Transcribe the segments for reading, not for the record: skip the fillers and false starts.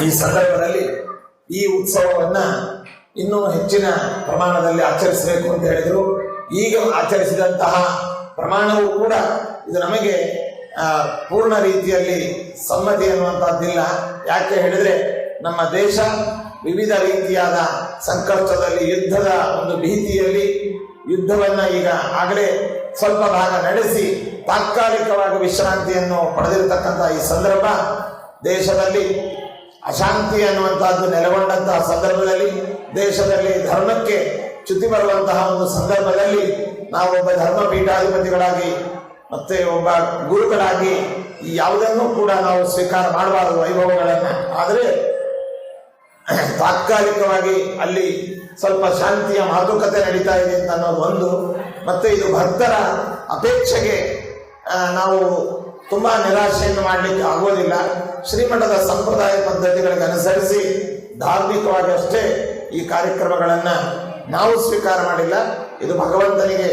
ಈ ಸಂದರ್ಭದಲ್ಲಿ ಈ ಉತ್ಸವವನ್ನು ಇನ್ನೂ ಹೆಚ್ಚಿನ ಪ್ರಮಾಣದಲ್ಲಿ ಆಚರಿಸಬೇಕು ಅಂತ ಹೇಳಿದರು. ಈಗ ಆಚರಿಸಿದಂತಹ ಪ್ರಮಾಣವೂ ಕೂಡ ಇದು ನಮಗೆ ಪೂರ್ಣ ರೀತಿಯಲ್ಲಿ ಸಮ್ಮತಿ ಅನ್ನುವಂಥದ್ದಿಲ್ಲ. ಯಾಕೆ ಹೇಳಿದರೆ ನಮ್ಮ ದೇಶ ವಿವಿಧ ರೀತಿಯಾದ ಸಂಕಷ್ಟದಲ್ಲಿ, ಯುದ್ಧದ ಒಂದು ಭೀತಿಯಲ್ಲಿ ಯುದ್ಧವನ್ನು ಈಗ ಆಗಲೇ ಸ್ವಲ್ಪ ಭಾಗ ನಡೆಸಿ ತಾತ್ಕಾಲಿಕವಾಗಿ ವಿಶ್ರಾಂತಿಯನ್ನು ಪಡೆದಿರತಕ್ಕಂಥ ಈ ಸಂದರ್ಭ, ದೇಶದಲ್ಲಿ ಅಶಾಂತಿ ಅನ್ನುವಂಥದ್ದು ನೆಲೆಗೊಂಡಂತಹ ಸಂದರ್ಭದಲ್ಲಿ, ದೇಶದಲ್ಲಿ ಧರ್ಮಕ್ಕೆ ಚ್ಯುತಿ ಬರುವಂತಹ ಒಂದು ಸಂದರ್ಭದಲ್ಲಿ ನಾವು ಒಬ್ಬ ಧರ್ಮ ಪೀಠಾಧಿಪತಿಗಳಾಗಿ ಮತ್ತೆ ಒಬ್ಬ ಗುರುಗಳಾಗಿ ಯಾವುದನ್ನು ಕೂಡ ನಾವು ಸ್ವೀಕಾರ ಮಾಡಬಾರದು ವೈಭವಗಳನ್ನು. ಆದರೆ ತಾತ್ಕಾಲಿಕವಾಗಿ ಅಲ್ಲಿ ಸ್ವಲ್ಪ ಶಾಂತಿಯ ಮಾತುಕತೆ ನಡೀತಾ ಇದೆ ಅಂತ ಅನ್ನೋದು ಒಂದು. ಮತ್ತೆ ಇದು ಭಕ್ತರ ಅಪೇಕ್ಷೆಗೆ ನಾವು ತುಂಬಾ ನಿರಾಶೆಯನ್ನು ಮಾಡಲಿಕ್ಕೆ ಆಗೋದಿಲ್ಲ. ಶ್ರೀಮಠದ ಸಂಪ್ರದಾಯ ಪದ್ಧತಿಗಳಿಗೆ ಅನುಸರಿಸಿ ಧಾರ್ಮಿಕವಾಗಿ ಅಷ್ಟೇ ಈ ಕಾರ್ಯಕ್ರಮಗಳನ್ನು ನಾವು ಸ್ವೀಕಾರ ಮಾಡಿಲ್ಲ. ಇದು ಭಗವಂತನಿಗೆ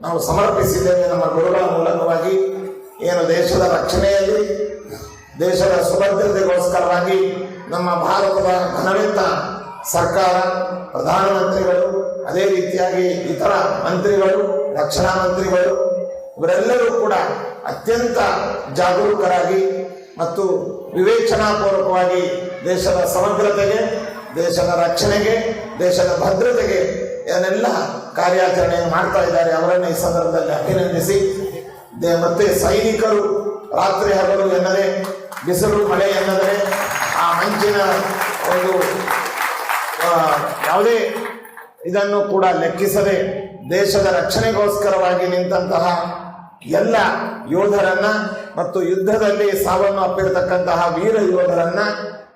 ನಾವು ಸಮರ್ಪಿಸಿದ್ದೇವೆ. ನಮ್ಮ ಗುರುಗಳ ಮೂಲಕವಾಗಿ ಏನು ದೇಶದ ರಕ್ಷಣೆಯಲ್ಲಿ, ದೇಶದ ಸುಭದ್ರತೆಗೋಸ್ಕರವಾಗಿ ನಮ್ಮ ಭಾರತದ ಘನವೆತ್ತ ಸರ್ಕಾರ, ಪ್ರಧಾನಮಂತ್ರಿಗಳು, ಅದೇ ರೀತಿಯಾಗಿ ಇತರ ಮಂತ್ರಿಗಳು, ರಕ್ಷಣಾ ಮಂತ್ರಿಗಳು, ಇವರೆಲ್ಲರೂ ಕೂಡ ಅತ್ಯಂತ ಜಾಗರೂಕರಾಗಿ ಮತ್ತು ವಿವೇಚನಾಪೂರ್ವಕವಾಗಿ ದೇಶದ ಸಮಗ್ರತೆಗೆ, ದೇಶದ ರಕ್ಷಣೆಗೆ, ದೇಶದ ಭದ್ರತೆಗೆ ಏನೆಲ್ಲ ಕಾರ್ಯಾಚರಣೆಯನ್ನು ಮಾಡ್ತಾ ಇದ್ದಾರೆ ಅವರನ್ನು ಈ ಸಂದರ್ಭದಲ್ಲಿ ಅಭಿನಂದಿಸಿ, ಮತ್ತೆ ಸೈನಿಕರು ರಾತ್ರಿ ಹಗಲು ಎನ್ನದೆ, ಬಿಸಿಲು ಮಳೆ ಎನ್ನದೆ, ಆ ಮಂಚಿನ ಒಂದು ಯಾವುದೇ ಇದನ್ನು ಕೂಡ ಲೆಕ್ಕಿಸದೆ ದೇಶದ ರಕ್ಷಣೆಗೋಸ್ಕರವಾಗಿ ನಿಂತಹ ಎಲ್ಲ ಯೋಧರನ್ನ ಮತ್ತು ಯುದ್ಧದಲ್ಲಿ ಸಾವನ್ನು ಅಪ್ಪಿರತಕ್ಕಂತಹ ವೀರ ಯೋಧರನ್ನ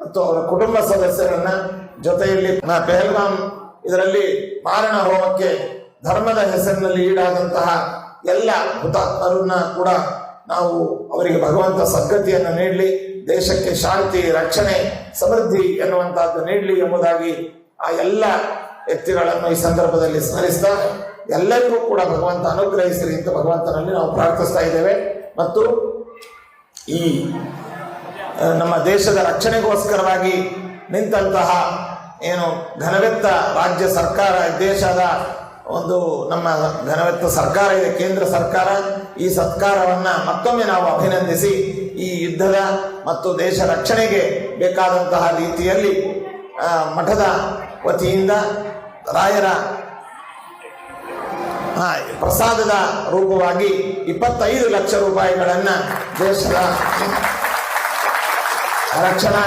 ಮತ್ತು ಅವರ ಕುಟುಂಬ ಸದಸ್ಯರನ್ನ, ಜೊತೆಯಲ್ಲಿ ಪೆಹಲ್ಗಾಮ್ ಇದರಲ್ಲಿ ಮಾರಣ ಹೋಮಕ್ಕೆ ಧರ್ಮದ ಹೆಸರಿನಲ್ಲಿ ಈಡಾದಂತಹ ಎಲ್ಲ ಹುತಾತ್ಮರನ್ನ ಕೂಡ ನಾವು ಅವರಿಗೆ ಭಗವಂತ ಸದ್ಗತಿಯನ್ನು ನೀಡಲಿ, ದೇಶಕ್ಕೆ ಶಾಂತಿ, ರಕ್ಷಣೆ, ಸಮೃದ್ಧಿ ಎನ್ನುವಂತಹದ್ದು ನೀಡಲಿ ಎಂಬುದಾಗಿ ಆ ಎಲ್ಲ ವ್ಯಕ್ತಿಗಳನ್ನು ಈ ಸಂದರ್ಭದಲ್ಲಿ ಸ್ಮರಿಸ್ತಾ ಎಲ್ಲರಿಗೂ ಕೂಡ ಭಗವಂತ ಅನುಗ್ರಹಿಸಲಿ ಅಂತ ಭಗವಂತನಲ್ಲಿ ನಾವು ಪ್ರಾರ್ಥಿಸ್ತಾ ಇದ್ದೇವೆ. ಮತ್ತು ಈ ನಮ್ಮ ದೇಶದ ರಕ್ಷಣೆಗೋಸ್ಕರವಾಗಿ ನಿಂತಹ ಏನು ಘನವೆತ್ತ ರಾಜ್ಯ ಸರ್ಕಾರ, ದೇಶದ ಒಂದು ನಮ್ಮ ಘನವೆತ್ತ ಸರ್ಕಾರ ಇದೆ, ಕೇಂದ್ರ ಸರ್ಕಾರ, ಈ ಸರ್ಕಾರವನ್ನ ಮತ್ತೊಮ್ಮೆ ನಾವು ಅಭಿನಂದಿಸಿ ಈ ಯುದ್ಧದ ಮತ್ತು ದೇಶ ರಕ್ಷಣೆಗೆ ಬೇಕಾದಂತಹ ರೀತಿಯಲ್ಲಿ ಮಠದ ವತಿಯಿಂದ ರಾಯರ ಪ್ರಸಾದದ ರೂಪವಾಗಿ 25 ಲಕ್ಷ ರೂಪಾಯಿಗಳನ್ನು ದೇಶದ ರಕ್ಷಣಾ